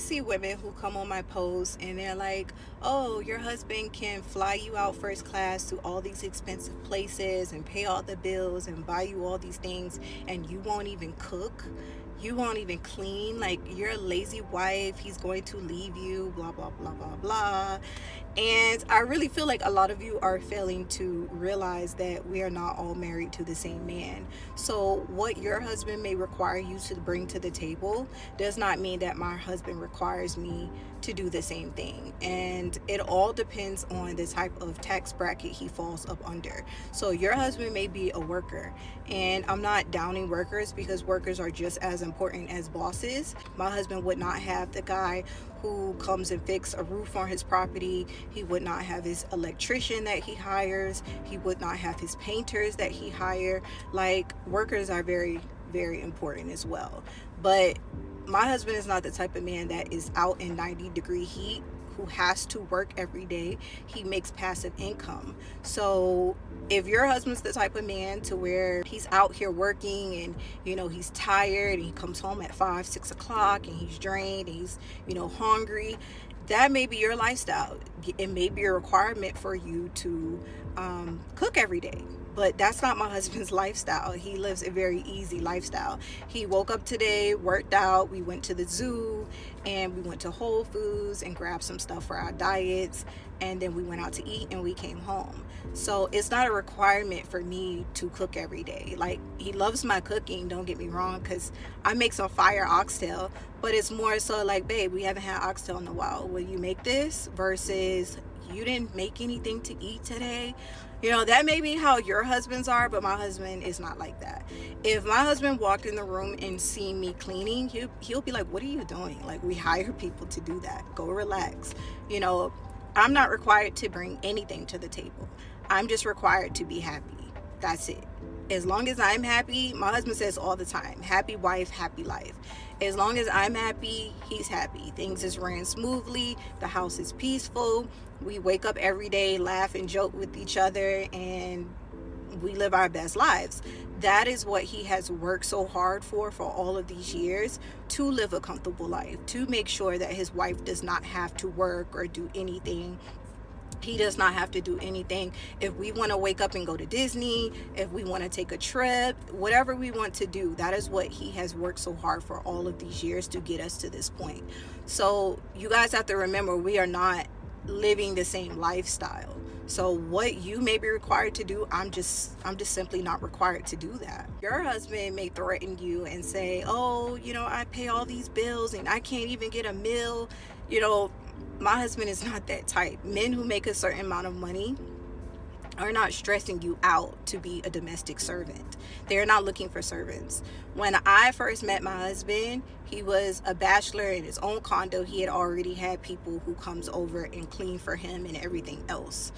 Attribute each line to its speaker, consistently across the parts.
Speaker 1: always see women who come on my posts and they're like, oh, your husband can fly you out first class to all these expensive places and pay all the bills and buy you all these things, and you won't even cook. You won't even clean. Like, you're a lazy wife. He's going to leave you, blah, blah, blah, blah, blah. And I really feel like a lot of you are failing to realize that we are not all married to the same man. So what your husband may require you to bring to the table does not mean that my husband requires me to do the same thing. And it all depends on the type of tax bracket he falls up under. So your husband may be a worker, and I'm not downing workers, because workers are just as important as bosses. My husband would not have the guy who comes and fix a roof on his property. He would not have his electrician that he hires. He would not have his painters that he hire. Like, workers are very, very important as well. But my husband is not the type of man that is out in 90-degree heat, who has to work every day. He makes passive income. So if your husband's the type of man to where he's out here working and, he's tired and he comes home at 5, 6 o'clock and he's drained and he's, hungry, that may be your lifestyle. It may be a requirement for you to cook every day. But that's not my husband's lifestyle. He lives a very easy lifestyle. He woke up today, worked out, we went to the zoo, and we went to Whole Foods and grabbed some stuff for our diets, and then we went out to eat and we came home. So it's not a requirement for me to cook every day. Like, he loves my cooking, don't get me wrong, because I make some fire oxtail, but it's more so like, babe, we haven't had oxtail in a while. Will you make this? Versus, you didn't make anything to eat today. That may be how your husbands are, but my husband is not like that. If my husband walked in the room and seen me cleaning, he'll be like, what are you doing? Like, we hire people to do that. Go relax. I'm not required to bring anything to the table. I'm just required to be happy. That's it. As long as I'm happy, my husband says all the time, happy wife, happy life. As long as I'm happy, he's happy. Things is ran smoothly. The house is peaceful. We wake up every day, laugh and joke with each other, and we live our best lives. That is what he has worked so hard for all of these years, to live a comfortable life, to make sure that his wife does not have to work or do anything. He does not have to do anything. If we want to wake up and go to Disney, if we want to take a trip, whatever we want to do, that is what he has worked so hard for all of these years to get us to this point. So you guys have to remember, we are not living the same lifestyle. So what you may be required to do, I'm just simply not required to do that. Your husband may threaten you and say, oh, I pay all these bills and I can't even get a meal. My husband is not that type. Men who make a certain amount of money are not stressing you out to be a domestic servant. They're not looking for servants. When I first met my husband, he was a bachelor in his own condo. He had already had people who comes over and clean for him and everything else.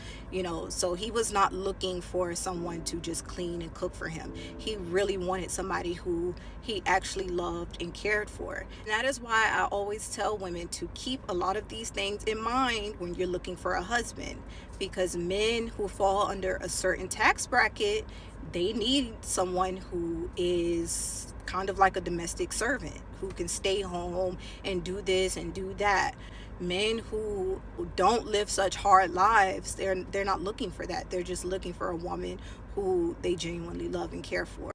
Speaker 1: So he was not looking for someone to just clean and cook for him. He really wanted somebody who he actually loved and cared for. And that is why I always tell women to keep a lot of these things in mind when you're looking for a husband, because men who fall under a certain tax bracket, they need someone who is kind of like a domestic servant, who can stay home and do this and do that. Men who don't live such hard lives, they're not looking for that. They're just looking for a woman who they genuinely love and care for.